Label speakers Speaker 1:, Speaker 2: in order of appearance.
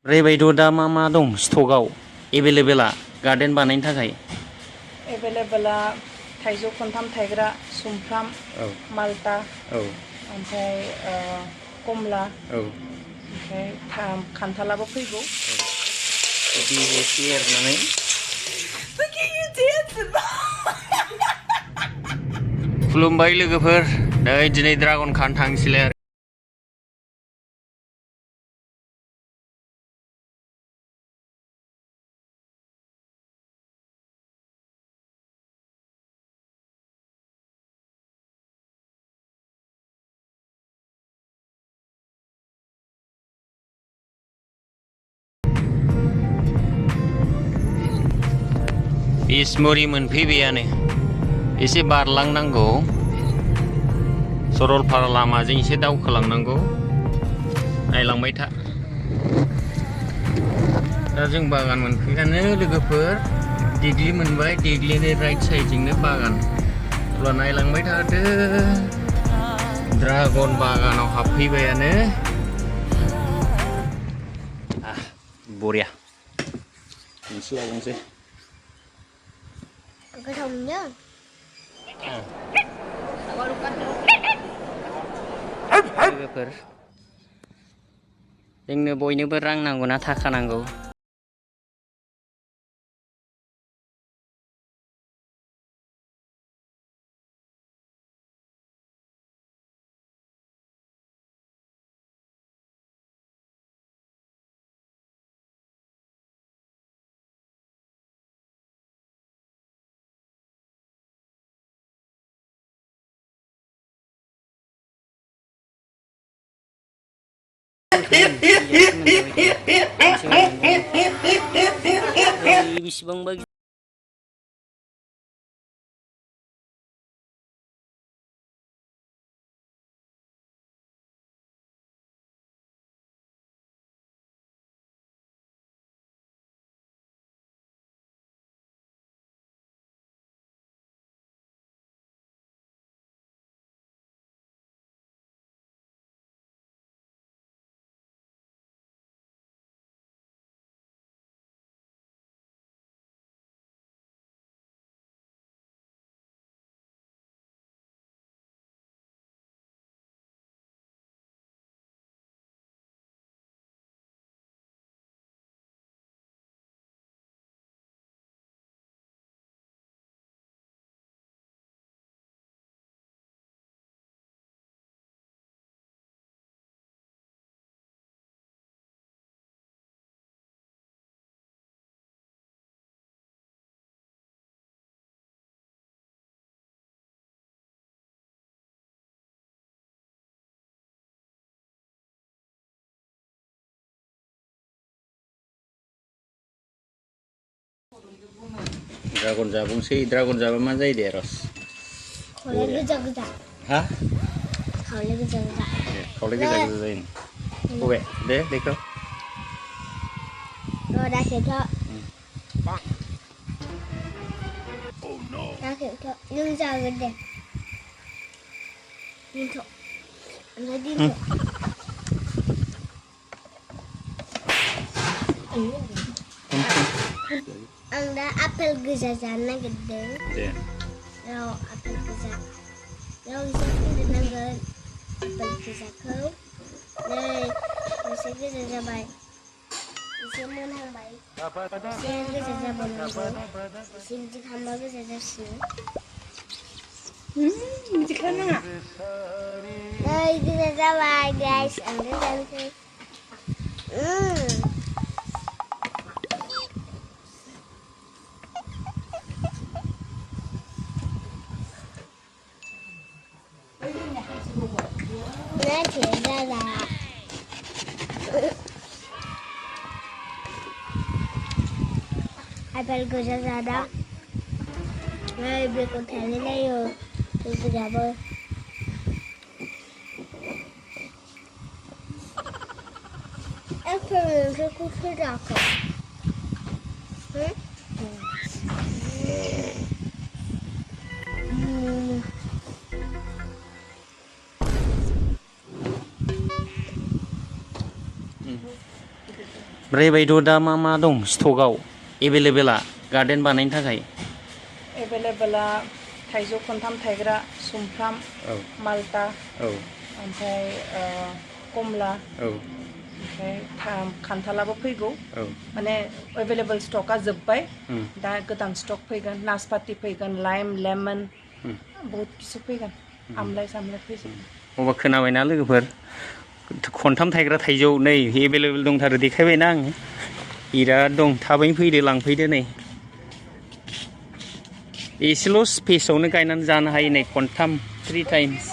Speaker 1: ओरैबायदि दा मा दं स्टकआव एभेलेबेला गार्डेन बानायनो थाखाय
Speaker 2: एभेलेबेला थाइजौ खन्थाम थायग्रा सुमफ्राम माल्टा ओमफ्राय कमला ओमफ्राय खान्थालाबो फैगौ
Speaker 1: बिदि एसे एरनानै खुलुमबाय लोगोफोर नै दिनै ड्रागन खानो थांसैलाय आरो बिसमुरि मोनफैबायानो एसे बारलांनांगौ सरलपारा लामाजों एसे दावखोलांनांगौ नायलांबाय था दा जों बागान मोनफैगानो लोगोफोर देग्लि मोनबाय देग्लिनि राइट साइडजोंनो बागान अब्ला नायलांबाय थादो ड्रागन बागानाव हाबफैबायानो बरिया मोनसे लाबावनोसै
Speaker 3: गोथावनो
Speaker 1: लोगोफोर जोंनो बयनोबो रां नांगौना थाखा नांगौ बेसेबांबा ड्रागन जाबोंसै ड्रागन जाबा मा जायो दे रस
Speaker 3: खावलाय गोजा गोजा
Speaker 1: हा
Speaker 3: खावलाय गोजा गोजा
Speaker 1: खावलाय गोजा गोजा जायो बबे दे देखौ
Speaker 3: दा खेबथा दा खेबथा नों जागोन दे दिन्थ' ओमफ्राय दिन्थ' आं दा आपेल गोजा जानो नागिरदों
Speaker 1: दे
Speaker 3: आपेल गोजा एसे फोराननांगोन आपेल गोजाखौ नै एसे गोजा जाबाय एसे मोनहांबाय एसे गोजा जाबावनांगौ एसे बिदि खालामबा गोजा जासिगोन
Speaker 2: बिदि खालामनाङा
Speaker 3: नै गोजा जाबाय गाइस आं दा जानोसै Apel kerja sadang, beli kontainer ni yo, itu apa? Apel itu kucing apa?
Speaker 1: ओमफ्राय बायद' दा मा दं स्टकआव एभेलेबेला गार्डेन बानायनो थाखाय?
Speaker 2: एभेलेबेला थाइजौ खनथाम थायग्रा, सुमफ्राम, माल्टा, ओमफ्राय कमला, ओमफ्राय खान्थालाबो फैगौ। माने एभेलेबल स्टकआ जोब्बाय, दा गोदान स्टक फैगोन, नासपाति फैगोन, लाइम, लेमन, बहुत किसु फैगोन, आमलाइ सामलाइ फैजोबगोन।
Speaker 1: अबा खोनाबायना लोगोफोर, खनथाम थायग्रा थाइजौ नै एभेलेबेल दंथारो देखायबायना आङो, बिराद दं, थाबैनो फैदो लांफैदो नै। एसेल' स्पेसआवनो गायनानै जानो हायो नै खनथाम 3 टाइम्स।